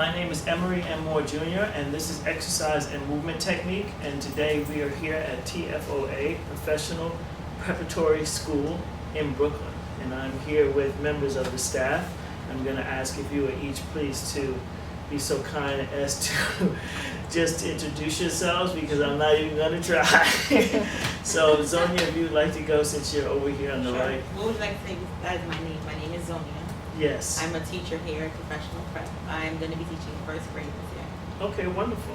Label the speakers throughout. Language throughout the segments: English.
Speaker 1: My name is Emory M. Jr., and this is Exercise and Movement Technique, and today we are here at TFOA, Professional Preparatory School in Brooklyn. And I'm here with members of the staff. I'm going to ask if you would each please to be so kind as to just introduce yourselves, because I'm not even going to try. So, Zonia, if you'd like to go since you're over here on the right.
Speaker 2: What would you like to say as my name? My name is Zonia.
Speaker 1: Yes.
Speaker 2: I'm a teacher here at Professional Prep. I'm going to be teaching first grade this year.
Speaker 1: Okay, wonderful.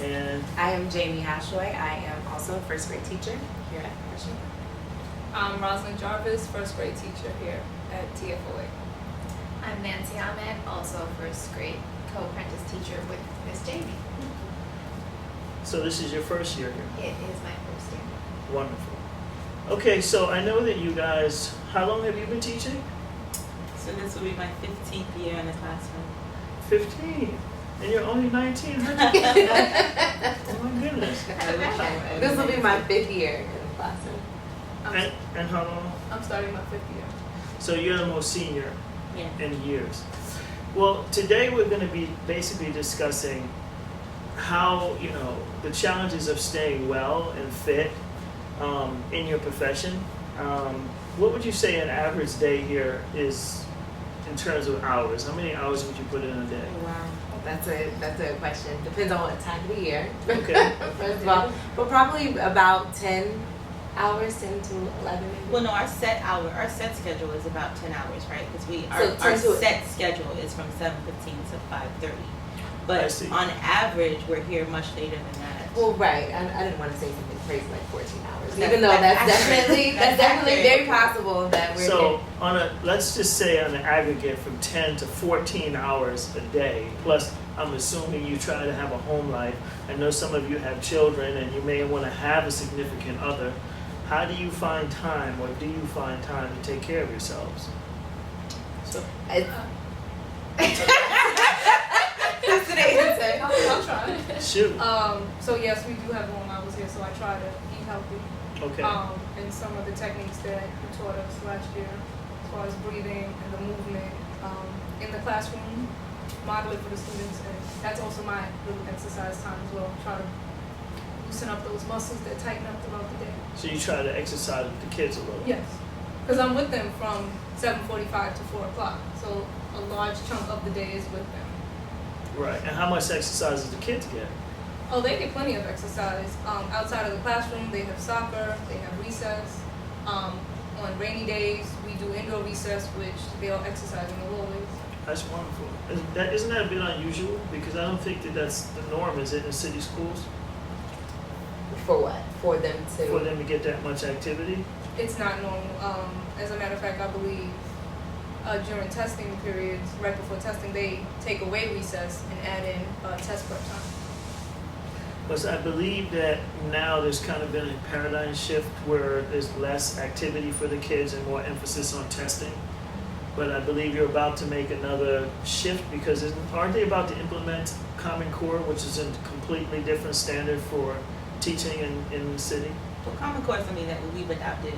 Speaker 1: And
Speaker 3: I am Jamie Hashoy. I am also a first grade teacher here at Professional Prep.
Speaker 4: I'm Rosalind Jarvis, first grade teacher here at TFOA.
Speaker 5: I'm Nancy Ahmed, also first grade co-apprentice teacher with Miss Jamie.
Speaker 1: so this is your first year here.
Speaker 5: It is my first year.
Speaker 1: Wonderful. Okay, so I know that you guys, how long have you been teaching?
Speaker 2: So this will be my 15th year in the classroom.
Speaker 1: 15. And you're only 19. Oh my goodness.
Speaker 3: This will be my 5th year in the classroom.
Speaker 1: And how long?
Speaker 4: I'm starting my 5th year.
Speaker 1: So you're the most senior
Speaker 2: Yeah.
Speaker 1: in years. Well, today we're going to be basically discussing how, the challenges of staying well and fit in your profession. What would you say an average day here is in terms of hours? How many hours would you put in a day?
Speaker 2: Wow.
Speaker 3: That's a question. Depends on what time of the year.
Speaker 1: Okay.
Speaker 3: First of all, but probably about 10 hours, 10 to 11 maybe.
Speaker 2: Well, no, our set schedule is about 10 hours, right? Because our
Speaker 3: 10 to
Speaker 2: set schedule is from 7:15 to 5:30.
Speaker 1: I
Speaker 2: But
Speaker 1: see.
Speaker 2: on average, we're here much later than that.
Speaker 3: Well, right. I didn't want to say something crazy like 14 hours,
Speaker 2: That's-
Speaker 3: even though that's
Speaker 2: that's
Speaker 3: definitely
Speaker 2: accurate. That's accurate.
Speaker 3: very possible that we're
Speaker 1: So let's just say on an aggregate from 10 to 14 hours a day, plus I'm assuming you try to have a home life. I know some of you have children and you may want to have a significant other. How do you find time, or do you find time to take care of yourselves? So,
Speaker 3: That's the answer.
Speaker 4: I'll try.
Speaker 1: shoot.
Speaker 4: So yes, we do have long hours here, so I try to eat healthy.
Speaker 1: Okay.
Speaker 4: And some of the techniques that you taught us last year, as far as breathing and the movement in the classroom, model it for the students, and that's also my little exercise time as well. Try to loosen up those muscles that tighten up throughout the day.
Speaker 1: So you try to exercise with the kids a little.
Speaker 4: Yes, because I'm with them from 7:45 to 4 o'clock, so a large chunk of the day is with them.
Speaker 1: Right. And how much exercise do the kids get?
Speaker 4: Oh, they get plenty of exercise. Outside of the classroom, they have soccer, they have recess. On rainy days, we do indoor recess, which they all exercise in the hallways.
Speaker 1: That's wonderful. Isn't that a bit unusual? Because I don't think that that's the norm, is it, in city schools?
Speaker 3: For what? For them
Speaker 1: For
Speaker 3: to.
Speaker 1: them to get that much activity?
Speaker 4: It's not normal. As a matter of fact, I believe during testing periods, right before testing, they take away recess and add in test prep time.
Speaker 1: But I believe that now there's kind of been a paradigm shift where there's less activity for the kids and more emphasis on testing. But I believe you're about to make another shift, because aren't they about to implement Common Core, which is a completely different standard for teaching in the city?
Speaker 2: Well, Common Core is something that we've adopted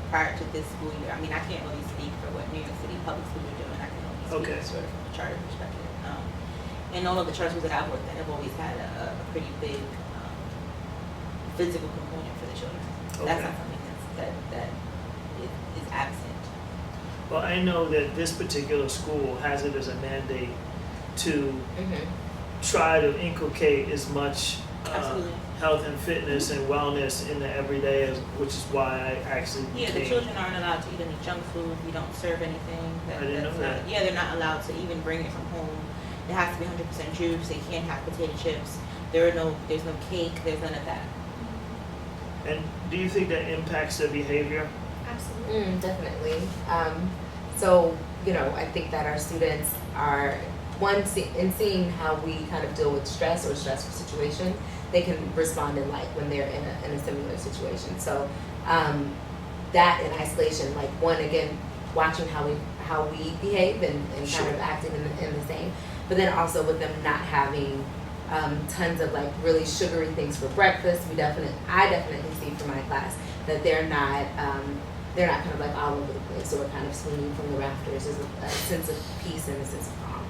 Speaker 2: prior to this school year. I mean, I can't really speak for what New York City Public Schools are doing. I can only speak
Speaker 1: Okay.
Speaker 2: sort of from a charter perspective. And all of the charter schools that I've worked at have always had a pretty big physical component for the children.
Speaker 1: Okay.
Speaker 2: That's not something that is absent.
Speaker 1: Well, I know that this particular school has it as a mandate to try to inculcate as much
Speaker 2: Absolutely.
Speaker 1: health and fitness and wellness in the everyday, which is why I actually
Speaker 2: Yeah, the
Speaker 1: came.
Speaker 2: children aren't allowed to eat any junk food. We don't serve anything.
Speaker 1: I didn't know that.
Speaker 2: Yeah, they're not allowed to even bring it from home. It has to be 100% juice. They can't have potato chips. There's no cake. There's none of that.
Speaker 1: And do you think that impacts their behavior?
Speaker 5: Absolutely.
Speaker 3: Definitely. So, I think that our students are, in seeing how we kind of deal with stress or stressful situation, they can respond in when they're in a similar situation. So, that in isolation, again, watching how we behave and
Speaker 1: Sure.
Speaker 3: kind of acting in the same, but then also with them not having tons of really sugary things for breakfast. I definitely see from my class that they're not kind of all over the place or kind of swinging from the rafters. There's a sense of peace and a sense of calm.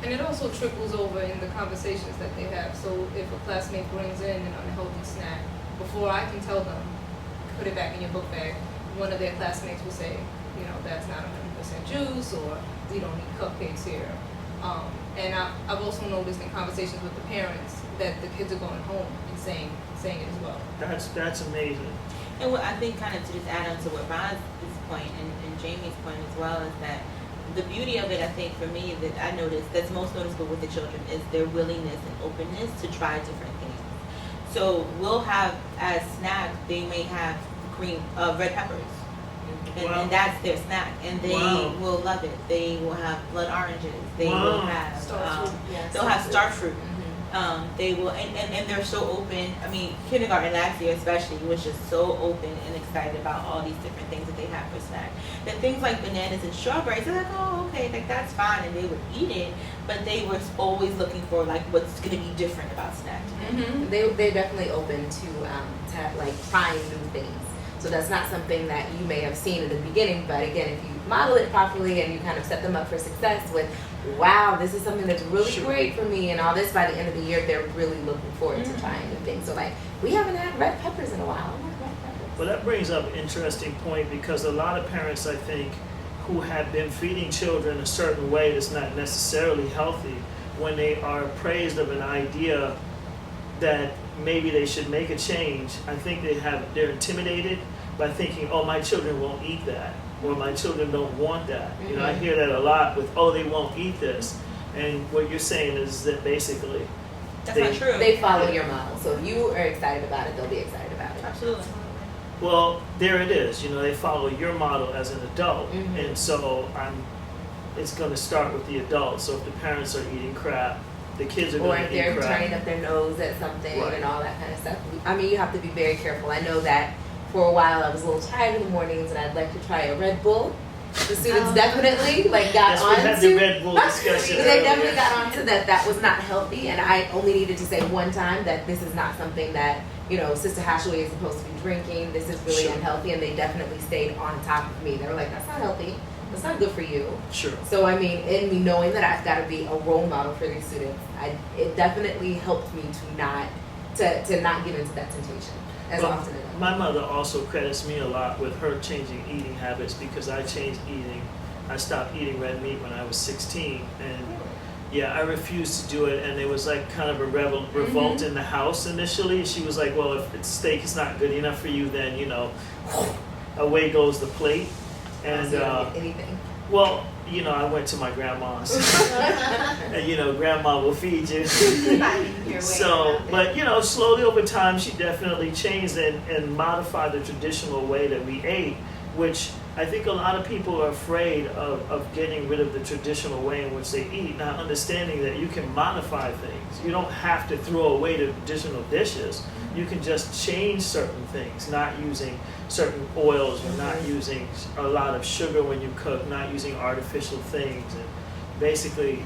Speaker 4: And it also trickles over in the conversations that they have. So if a classmate brings in an unhealthy snack, before I can tell them, put it back in your book bag, one of their classmates will say, you know, that's not 100% juice, or we don't eat cupcakes here. And I've also noticed in conversations with the parents that the kids are going home and saying it as well.
Speaker 1: That's amazing.
Speaker 2: And what I think, kind of to just add on to what Roz's point and Jamie's point as well, is that the beauty of it, I think, for me, that I noticed that's most noticeable with the children is their willingness and openness to try different things. So we'll have as snack, they may have red peppers.
Speaker 1: Wow.
Speaker 2: And that's their snack, and they will love it. They will have blood oranges. They will have they'll have star fruit. They will, and they're so open. I mean, kindergarten last year especially was just so open and excited about all these different things that they have for snack. That things like bananas and strawberries, they're like, oh, okay, like that's fine, and they would eat it. But they were always looking for like what's going to be different about snack.
Speaker 3: They're definitely open to like trying new things. So that's not something that you may have seen in the beginning, but again, if you model it properly and you kind of set them up for success with, wow, this is something that's really great for me and all this, by the end of the year, they're really looking forward to trying new things. So like, we haven't had red peppers in a while. I like red peppers.
Speaker 1: Well, that brings up an interesting point, because a lot of parents, I think, who have been feeding children a certain way that's not necessarily healthy, when they are appraised of an idea that maybe they should make a change, I think they're intimidated by thinking, oh, my children won't eat that, or my children don't want that. You know, I hear that a lot with, oh, they won't eat this. And what you're saying is that basically
Speaker 2: That's not true.
Speaker 3: They follow your model. So if you are excited about it, they'll be excited about it.
Speaker 2: Absolutely.
Speaker 1: well, there it is. You know, they follow your model as an adult, and so it's going to start with the adult. So if the parents are eating crap, the kids are
Speaker 3: Or
Speaker 1: going
Speaker 3: if
Speaker 1: to eat
Speaker 3: they're
Speaker 1: crap.
Speaker 3: turning up their nose at something
Speaker 1: Right.
Speaker 3: and all that kind of stuff. I mean, you have to be very careful. I know that for a while I was a little tired in the mornings and I'd like to try a Red Bull. The students definitely got
Speaker 1: Yes, we had the
Speaker 3: onto.
Speaker 1: Red Bull discussion
Speaker 3: They
Speaker 1: earlier.
Speaker 3: definitely got onto that was not healthy, and I only needed to say one time that this is not something that, Sister Hashaway is supposed to be drinking. This is really
Speaker 1: Sure.
Speaker 3: unhealthy, and they definitely stayed on top of me. They were like, that's not healthy. That's not good for you.
Speaker 1: Sure.
Speaker 3: So, I mean, in me knowing that I've got to be a role model for these students, it definitely helped me to not get into that temptation as
Speaker 1: Well,
Speaker 3: often as I
Speaker 1: my mother also credits me a lot with her changing eating habits, because I changed eating. I stopped eating red meat when I was 16, and yeah, I refused to do it, and it was like kind of a revolt in the house initially. She was like, well, if it's steak is not good enough for you, then, away goes the plate. And,
Speaker 3: anything.
Speaker 1: well, I went to my grandma's, and, grandma will feed you. So, but, slowly over time, she definitely changed and modified the traditional way that we ate, which I think a lot of people are afraid of getting rid of the traditional way in which they eat, not understanding that you can modify things. You don't have to throw away the traditional dishes. You can just change certain things, not using certain oils, or not using a lot of sugar when you cook, not using artificial things. And basically,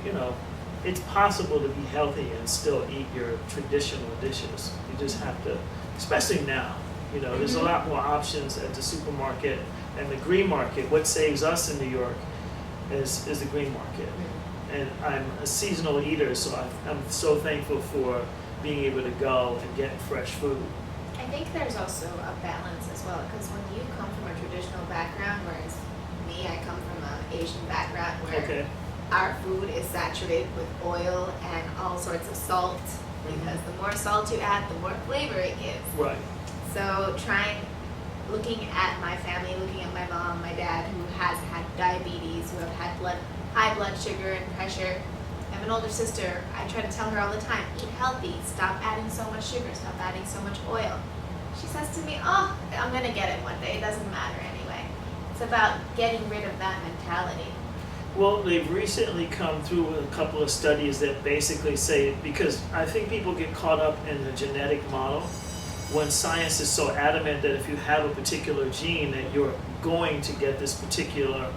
Speaker 1: it's possible to be healthy and still eat your traditional dishes. You just have to, especially now, there's a lot more options at the supermarket and the green market. What saves us in New York is the green market. And I'm a seasonal eater, so I'm so thankful for being able to go and get fresh food.
Speaker 5: I think there's also a balance as well, because when you come from a traditional background, whereas me, I come from an Asian background where our food is saturated with oil and all sorts of salt, because the more salt you add, the more flavor it gives.
Speaker 1: Right.
Speaker 5: So looking at my family, looking at my mom, my dad, who has had diabetes, who have had high blood sugar and pressure. I have an older sister. I try to tell her all the time, eat healthy, stop adding so much sugar, stop adding so much oil. She says to me, oh, I'm going to get it one day. It doesn't matter anyway. It's about getting rid of that mentality.
Speaker 1: Well, they've recently come through with a couple of studies that basically say, because I think people get caught up in the genetic model, when science is so adamant that if you have a particular gene that you're going to get this particular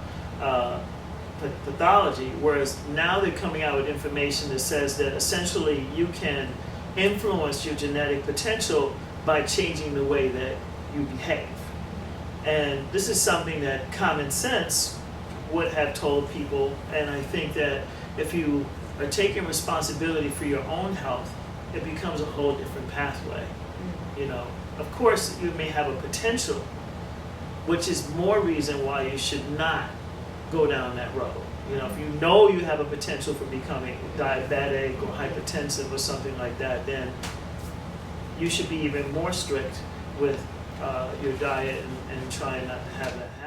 Speaker 1: pathology, whereas now they're coming out with information that says that essentially you can influence your genetic potential by changing the way that you behave. And this is something that common sense would have told people, and I think that if you are taking responsibility for your own health, it becomes a whole different pathway. You know, of course, you may have a potential, which is more reason why you should not go down that road. You know, if you know you have a potential for becoming diabetic or hypertensive or something like that, then you should be even more strict with your diet and trying not to have that happen.